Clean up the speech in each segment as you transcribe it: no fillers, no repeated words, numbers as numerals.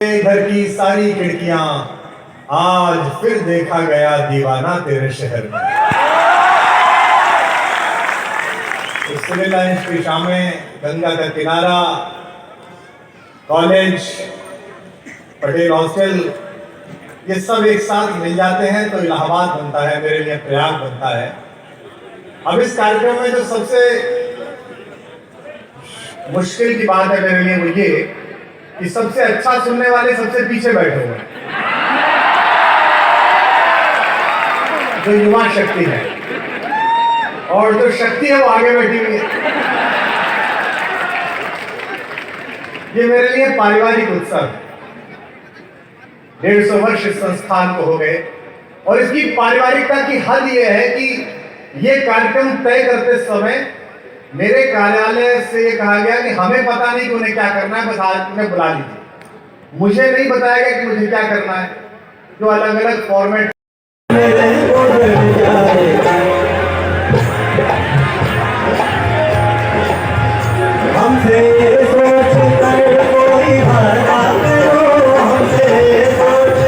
घर की सारी खिड़कियां, आज फिर देखा गया दीवाना तेरे शहर में। सिविल लाइन्स की शामें, गंगा का किनारा, कॉलेज, पटेल हॉस्टल, ये सब एक साथ मिल जाते हैं तो इलाहाबाद बनता है, मेरे लिए प्रयाग बनता है। अब इस कार्यक्रम में जो सबसे मुश्किल की बात है मेरे लिए वो ये कि सबसे अच्छा सुनने वाले सबसे पीछे बैठे हुए हैं, जो युवा शक्ति है, और जो शक्ति है वो आगे बैठी हुई है। ये मेरे लिए पारिवारिक उत्सव है। 150 वर्ष इस संस्थान को हो गए और इसकी पारिवारिकता की हद ये है कि ये कार्यक्रम तय करते समय मेरे कार्यालय से ये कहा गया कि हमें पता नहीं कि उन्हें क्या करना है, बस आज उन्हें बुला लीजिए। मुझे नहीं बताया गया कि मुझे क्या करना है, जो अलग अलग फॉर्मेट हमसे सोच कर कोई वादा करो, हमसे सोच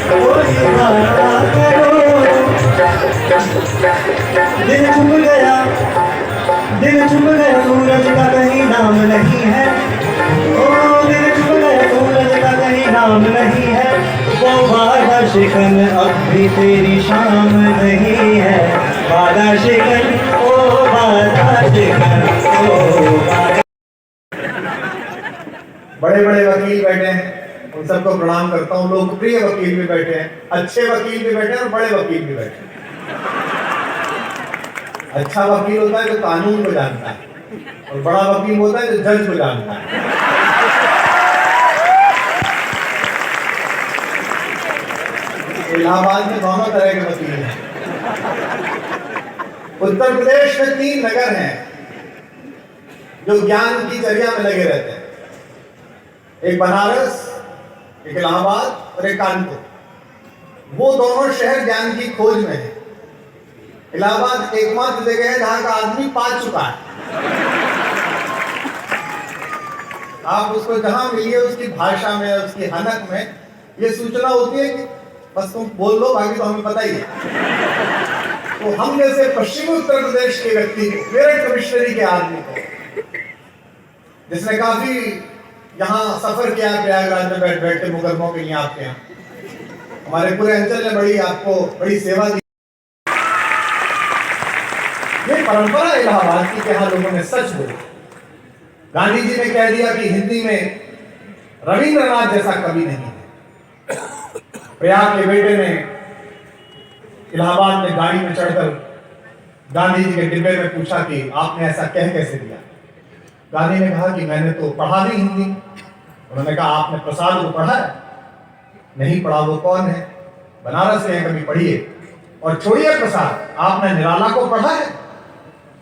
कोई वादा करो। दिल चुप गया, दिल चुप गया, सूरज का कहीं नाम नहीं है। ओ दिल चुप गया, सूरज का कहीं नाम नहीं है। वो वादा शिकन अब भी तेरी शाम नहीं है। वादा शिकन, ओ वादा शिकन, ओ वादा। बड़े बड़े वकील बैठे हैं, उन सबको प्रणाम करता हूँ। लोकप्रिय वकील भी बैठे हैं, अच्छे वकील भी बैठे हैं और बड़े वकील भी बैठे हैं। अच्छा वकील होता है जो कानून को जानता है, और बड़ा वकील होता है जो जज को जानता है। इलाहाबाद में दोनों तरह के वकील हैं। उत्तर प्रदेश में 3 नगर हैं जो ज्ञान की चर्या में लगे रहते हैं, एक बनारस, एक इलाहाबाद और एक कानपुर। वो दोनों शहर ज्ञान की खोज में है। इलाहाबाद एकमात्र जगह है जहां का आदमी पा चुका है। आप उसको जहां मिलिए उसकी भाषा में, उसकी हनक में ये सूचना होती है कि बस तुम बोल लो, बाकी तो हमें पता ही है। तो हम जैसे पश्चिमी उत्तर प्रदेश के व्यक्ति को, मेरठ कमिश्नरी के आदमी को, जिसने काफी यहाँ सफर किया प्रयागराज में बैठ बैठ के मुकदमों के लिए आपके यहाँ, हमारे पूरे अंचल ने आपको बड़ी सेवा दी। ये परंपरा इलाहाबाद की क्या लोगों ने सच बोला। गांधी जी ने कह दिया कि हिंदी में रविंद्रनाथ जैसा कवि नहीं है। प्रयाग के बेटे ने इलाहाबाद में गाड़ी में चढ़कर गांधी जी के डिब्बे में पूछा कि आपने ऐसा कह कैसे दिया। गांधी ने कहा कि मैंने तो पढ़ा नहीं हिंदी। उन्होंने कहा आपने प्रसाद को पढ़ा है? नहीं पढ़ा। वो कौन है? बनारस में कभी पढ़िए। और छोड़िए प्रसाद, आपने निराला को पढ़ा है?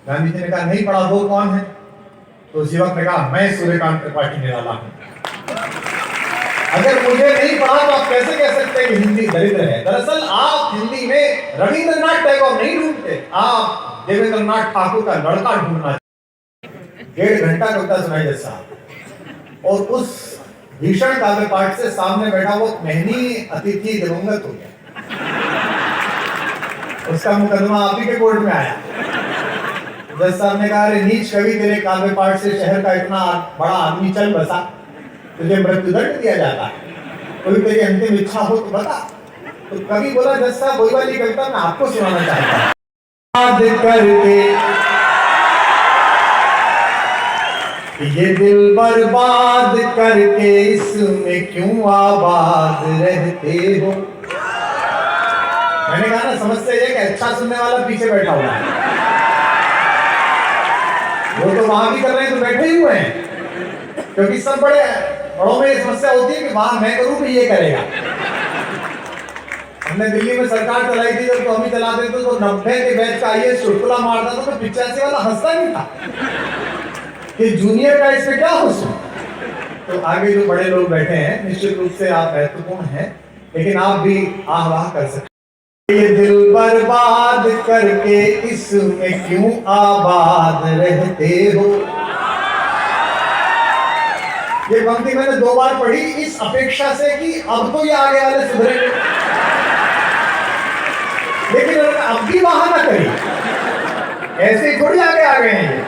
गांधी जी ने कहा नहीं पढ़ा। वो कौन है? तो उस युवक ने कहा मैं सूर्यकांत त्रिपाठी निराला हूं। अगर मुझे नहीं पढ़ा तो आप कैसे कह सकते हैं कि हिंदी दरिद्र है? दरअसल आप हिंदी में रविंद्रनाथ टैगोर नहीं ढूंढते, आप देवेंद्रनाथ ठाकुर का लड़का ढूंढना। 1.5 घंटा कविता सुनाई जैसा, और उस भीषण काव्य पाठ से सामने बैठा वो मेहनी अतिथि दिवंगत हो गया। उसका मुकदमा आप ही के कोर्ट में आया। जज साहब ने कहा अरे नीच कवि, तेरे काव्य पाठ से शहर का इतना बड़ा आदमी चल बसा, तुझे मृत्युदंड दिया जाता है। कोई तेरी अंतिम इच्छा हो तो बता। तो कवि बोला जज साहब वही वाली कविता मैं आपको सुनाना चाहता हूं। करके ये दिल बर्बाद करके इसमें क्यों आबाद रहते हो। मैंने कहा ना, समझते हैं कि अच्छा सुनने वाला पीछे बैठा हुआ है। वो तो वहां भी कर रहे हैं तो बैठे ही हुए हैं, क्योंकि सब बड़ों में ये समस्या होती है कि वहां मैं करूं कि ये करेगा। हमने दिल्ली में सरकार चलाई थी, जब तो हम ही चलाते थे तो 90 के बैच का आईएएस चुटकुला मारता था तो 85 वाला हंसता नहीं था कि जूनियर का इसमें क्या हुस्न। तो आगे जो बड़े लोग बैठे हैं, निश्चित रूप से आप महत्वपूर्ण हैं, लेकिन आप भी आह वाह कर सकते। ये दिल बर्बाद करके इसमें क्यों आबाद रहते हो। ये पंक्ति मैंने 2 बार पढ़ी इस अपेक्षा से कि अब तो ये आगे वाले सुधरेंगे, लेकिन उन्होंने अब भी बहाना करी, ऐसे ही थोड़ी आगे आ गए हैं ये।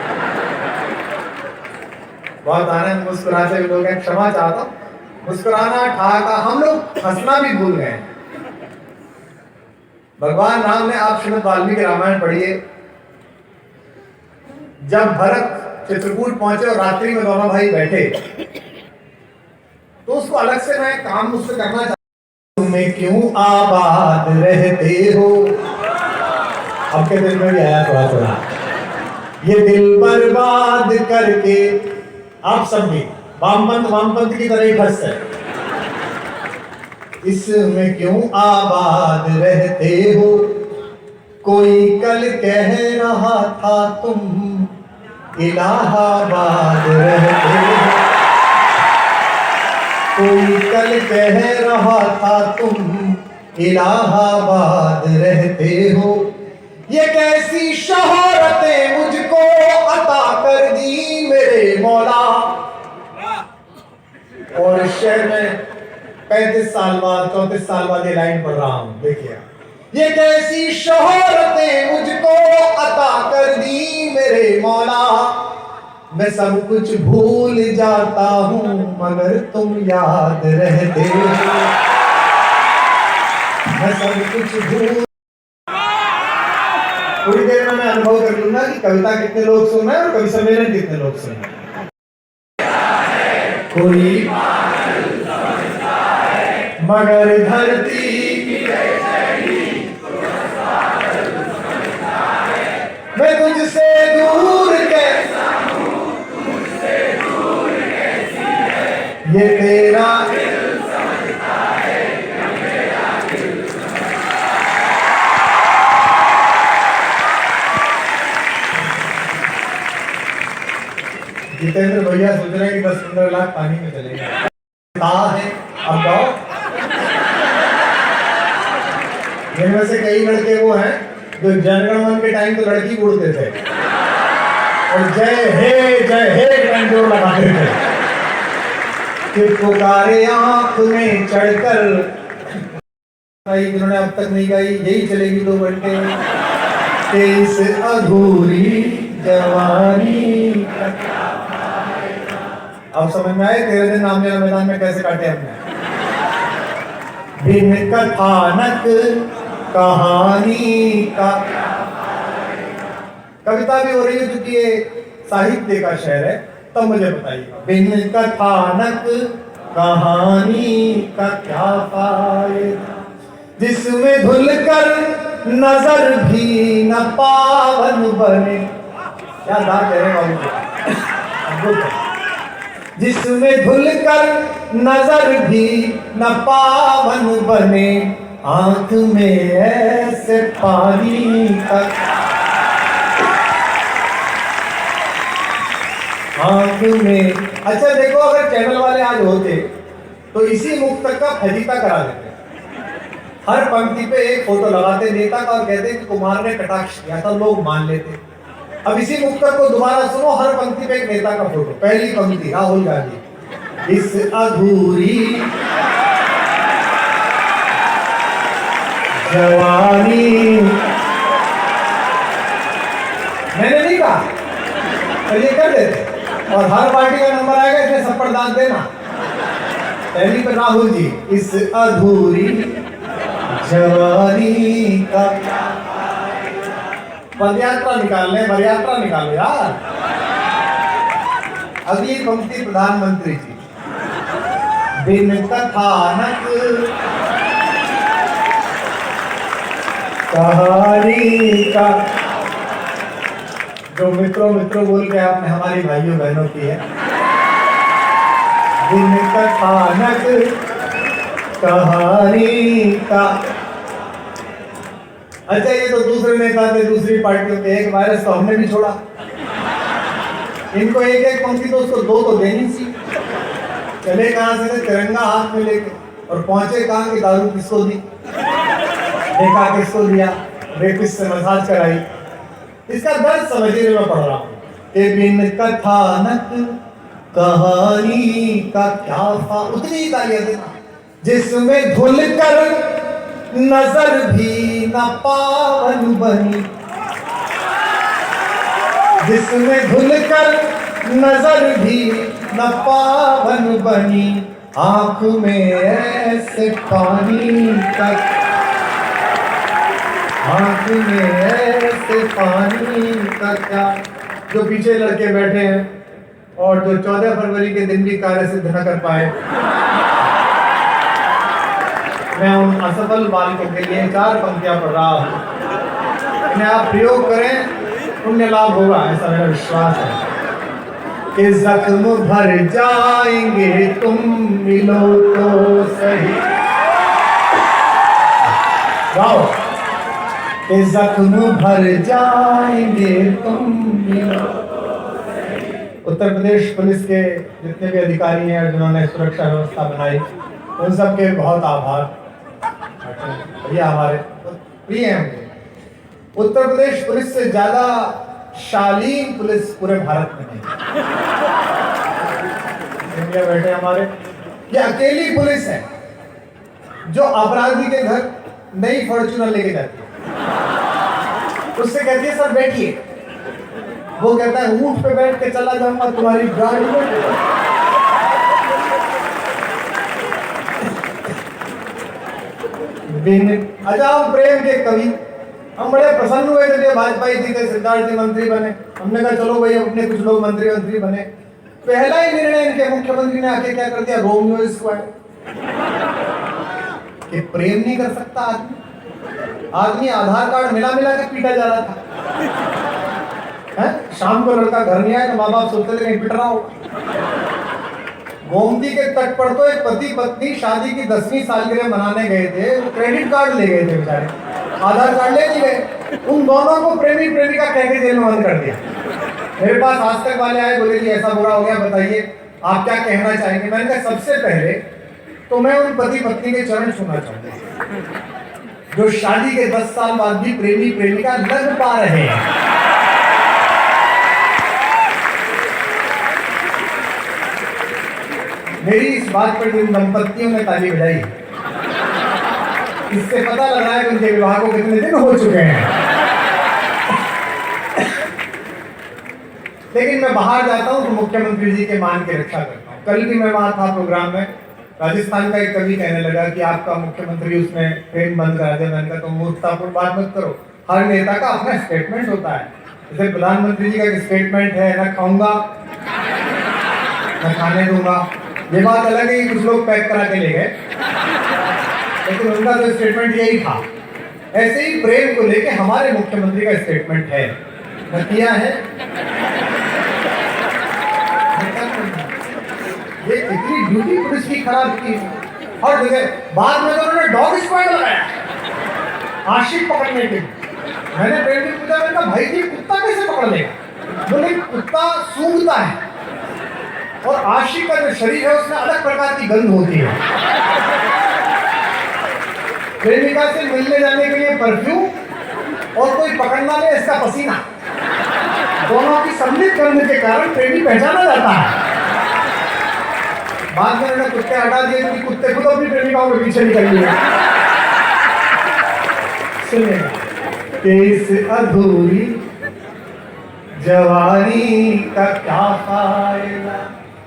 बहुत आनंद मुस्कुराते हुए लोग हैं, क्षमा चाहता हूं, मुस्कुराना ठहाका, हम लोग हंसना भी भूल गए। भगवान राम ने, आप श्रीमद् वाल्मीकि रामायण पढ़िए, जब भरत चित्रकूट पहुंचे और रात्रि में दोनों भाई बैठे, तो उसको अलग से मैं काम उससे करना चाहता हूं। तुम्हें क्यों आबाद रहते हो, आपके दिल में भी आया थोड़ा थोड़ा, ये दिल बर्बाद करके, आप सब भी वामपंथ की तरह ही फंस है, इसमें क्यों आबाद रहते हो, कोई कल कह रहा था तुम इलाहाबाद रहते हो, कोई कल कह रहा था तुम इलाहाबाद रहते हो, ये कैसी शोहरतें मुझको अता कर दी मेरे मौला। और शहर में 35 साल बाद 34 साल बाद ये लाइन पढ़ रहा हूं, देखिए, ये कैसी शोहरतें मुझको अता कर दी मेरे मौला, मैं सब कुछ भूल जाता हूं मगर तुम याद रहते हो, मैं सब कुछ भूल। थोड़ी देर में मैं अनुभव कर लूंगा कि कविता कितने लोग सुन रहे हैं और कवि सम्मेलन कितने लोग सुन रहे हैं। कोई मगर धरती मैं तुझसे दूर कैसा हूं, तुझसे दूर कैसी है, ये तेरा दिल समझता है, मेरा दिल समझता है। जितेंद्र भैया सोच रहे हैं कि 10-15 लाख पानी में चलेंगे, है अब गाओ। इनमें से कई लड़के वो हैं जो जनगणमन के टाइम तो लड़की उड़ते थे और जय हे जोर लगाते थे, कि पुकारे आंख में चढ़कर, जिन्होंने अब तक नहीं गाई, यही चलेगी 2 घंटे, इस अधूरी जवानी का क्या फायदा। अब समझ में आए 13 दिन नामिया मैदान में कैसे काटे हमने। बिन कथानक कहानी का कविता भी हो रही है, क्योंकि ये साहित्य का शहर है, तब मुझे बताइए, बिन कथानक कहानी का क्या फायदा, जिसमें धुलकर नजर भी न पावन बने। क्या बात कह रहे हैं, जिसमें धुलकर नजर भी न पावन बने, आंख में ऐसे पानी का, आंख में। अच्छा देखो, अगर चैनल वाले आज होते तो इसी मुक्तक का फजीता करा देते, हर पंक्ति पे एक फोटो लगाते नेता का और कहते कि कुमार ने कटाक्ष किया था, लोग मान लेते। अब इसी मुक्तक को दोबारा सुनो, हर पंक्ति पे एक नेता का फोटो। पहली पंक्ति राहुल गांधी, इस अधूरी जवानी, मैंने नहीं कहा, तो ये कर देते, और हर पार्टी का नंबर आएगा, इसमें सब पर दांत देना। पहली पर राहुल जी, इस अधूरी जवानी का पदयात्रा निकाल ले, वरयात्रा निकालो यार। अगली पंक्ति प्रधानमंत्री जी, बिन कथानक कहानी का। जो मित्रों बोल के आपने हमारी भाइयों बहनों की है, बिन कथानक कहानी का। अच्छा, ये तो दूसरे नेता थे, दूसरी पार्टियों के, एक वायरस तो हमने भी छोड़ा। इनको एक एक पंक्ति तो उसको 2 तो देनी सी। चले कहां से, तिरंगा हाथ में लेके, और पहुंचे कहां कि दारू किसको दी, देखा किसको दिया, रेपिस्ट से मसाज कराई। इसका दर्द समझिए, मैं पढ़ रहा हूं कि बिन कथानक कहानी का क्या उतनी तालियां देना जिसमें धुल कर नजर भी न पावन बनी, जिसमें धुल कर नजर भी न पावन बनी, आंख में ऐसे पानी का, आंख में ऐसे पानी का क्या। जो पीछे लड़के बैठे हैं और जो 14 फरवरी के दिन भी कार्य सिद्ध न कर पाए, मैं उन असफल बालकों के लिए 4 पंक्तियां पढ़ रहा हूं। इन्हें आप प्रयोग करें, पुण्य लाभ होगा, ऐसा मेरा विश्वास है। कि जख्म भर जाएंगे तुम मिलो तो सही, गाओ। कि जख्म भर जाएंगे तुम मिलो। उत्तर प्रदेश पुलिस के जितने भी अधिकारी हैं जिन्होंने सुरक्षा व्यवस्था बनाई, उन सब के बहुत आभार। भैया हमारे प्रिय हैं। उत्तर प्रदेश पुलिस से ज्यादा शालीन पुलिस पूरे भारत में नहीं। इंडिया बैठे हमारे, ये अकेली पुलिस है जो अपराधी के घर नई फॉर्च्यूनर लेके जाती है। उससे कहती है सर बैठिए, वो कहता है ऊंट पे बैठ के चला जाऊंगा तुम्हारी गाड़ी में। अजाम प्रेम के कवि, हम बड़े प्रसन्न हुए जब ये वाजपेयी जी थे, सिद्धार्थ जी मंत्री बने। हमने कहा चलो भाई अपने कुछ लोग मंत्री बने। पहला ही निर्णय इनके मुख्यमंत्री ने आके क्या कर दिया, रोमियो स्क्वाड। कि प्रेम नहीं कर सकता आदमी आधार कार्ड मिला के पीटा जा रहा था। शाम को लड़का घर नहीं आया तो माँ बाप सोचते थे कहीं पिट रहा होगा। गोमती के तट पर तो एक पति पत्नी शादी की 10वीं सालगिरह मनाने गए थे, वो क्रेडिट कार्ड ले गए थे बेचारे, आधार कार्ड ले नहीं गए। उन दोनों को प्रेमी प्रेमिका कह के जेल में बंद कर दिया। मेरे पास आज तक वाले आए, बोले कि ऐसा बुरा हो गया, बताइए आप क्या कहना चाहेंगे। मैंने कहा सबसे पहले तो मैं उन पति पत्नी के चरण छूना चाहूंगा जो शादी के 10 साल बाद भी प्रेमी प्रेमिका लग पा रहे हैं। मेरी इस बात पर जिन दंपतियों ने ताली बजाई, इससे पता लग रहा है कि उनके विवाह को कितने दिन हो चुके हैं। लेकिन मैं बाहर जाता हूं तो मुख्यमंत्री जी के मान की रक्षा करता हूं। कल भी मैं वहां था प्रोग्राम में, राजस्थान का एक कवि कहने लगा कि आपका मुख्यमंत्री उसमें ट्रेन बंद करा दे। मैंने कहा तुम मूर्खतापूर्ण बात मत करो, हर नेता का अपना स्टेटमेंट होता है। जैसे प्रधानमंत्री जी का स्टेटमेंट है, न खाऊंगा न खाने दूंगा। ये बात अलग है कि कुछ लोग पैक करा के ले गए, लेकिन उनका तो स्टेटमेंट यही था। ऐसे ही प्रेम को लेके हमारे मुख्यमंत्री का स्टेटमेंट है, न किया है। ये इतनी ड्यूटी पुलिस की खराब की और जगह। बाद में तो उन्होंने डॉग स्क्वाड लगाया आशिक पकड़ने के। मैंने प्रेम से पूछा, मैंने कहा भाई जी कुत्ता कैसे पकड़ लेगा? बोले कुत्ता सूंघता है और आशिक का जो शरीर है उसमें अलग प्रकार की गंध होती है। प्रेमिका से मिलने जाने के लिए परफ्यूम और कोई पकड़ना ले इसका पसीना, दोनों की सम्मिलित गंध के कारण प्रेमी पहचाना जाता है। बाद में उन्होंने कुत्ते हटा दिए क्योंकि कुत्ते खुद अपनी प्रेमिकाओं के पीछे निकल लिए। सुनिएगा कि इस अधूरी जवानी का क्या फायदा,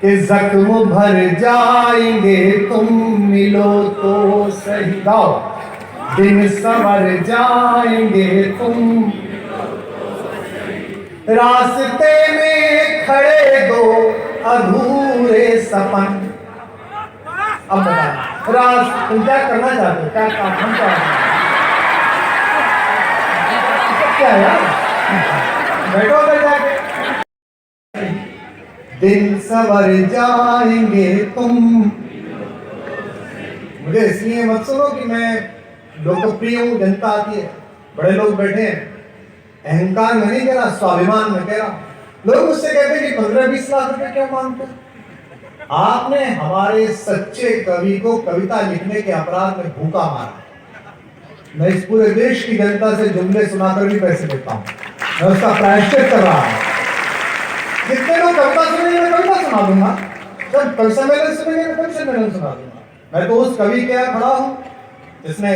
कि जख्म भर जाएंगे तुम मिलो तो सही। गाओ। दिन संवर जाएंगे तुम, रास्ते में खड़े दो अधूरे सपन। अब बताना तुम क्या करना चाहते हो, क्या काम हम क्या यार, बैठो उधर जाके। दिन संवर जाएंगे तुम। मुझे इसलिए मत सुनो कि मैं लोकप्रिय हूं, जनता आती है, बड़े लोग बैठे हैं। अहंकार में नहीं कह रहा, स्वाभिमान में कह रहा। लोग मुझसे कहते हैं कि 15-20 लाख रुपए क्यों मांगते? आपने हमारे सच्चे कवि को कविता लिखने के अपराध में भूखा मारा। मैं इस पूरे देश की जनता से जुमले सुनाकर भी पैसे देता हूं, मैं उसका प्रायश्चित कर रहा हूं। जितने लोग कविता सुनेंगे मैं कविता सुना दूंगा, जब कवि सम्मेलन सुनेंगे तो कवि सम्मेलन सुना दूंगा। मैं तो उस कवि के यहाँ खड़ा हूँ जिसने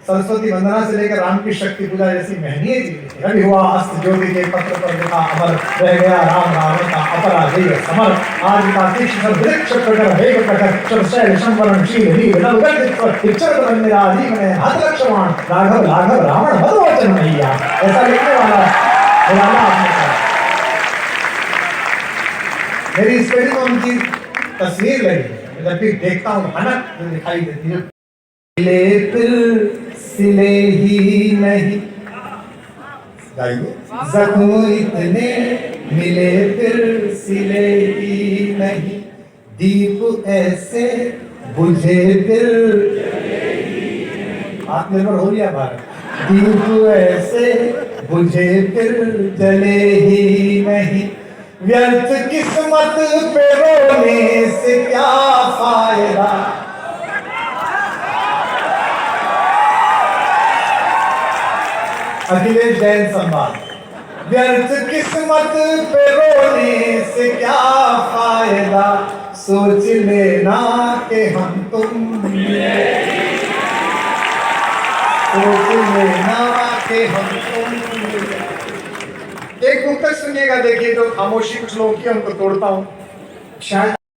सरस्वती वंदना से लेकर राम की शक्ति पूजा जैसी महनीय चीजें। रवि हुआ अस्त ज्योति के पत्र पर लिखा अमर, रह गया राम रावण का अपराजेय समर। आज का तीक्ष्ण वृक्ष प्रकर वेग प्रकर शरशैल संवरणशील वीर नवगत पिक्चर बदन मेरा जीवन हत लक्ष्मण राघव राघव रावण मत वचन मैया। ऐसा लिखने वाला आपने कहा। मेरी इस पेड़ी में उनकी तस्वीर लगी, जब भी देखता हूँ भनक जो दिखाई देती है। सिले फिर सिले ही नहीं, जख्म इतने मिले फिर सिले ही नहीं, दीप ऐसे बुझे फिर आत्मनिर्भर हो गया भारत। दीप ऐसे बुझे फिर जले ही नहीं, व्यर्थ किस्मत पे रोने से क्या फायदा। अखिलेश जैन सम्मान। व्यर्थ किस्मत पे रोने से क्या फायदा, सोच लेना कि हम तुम सोच लेना कि हम तुम। एक मुक्तक सुनिएगा, देखिए तो खामोशी कुछ लोगों की हमको तोड़ता हूं शायद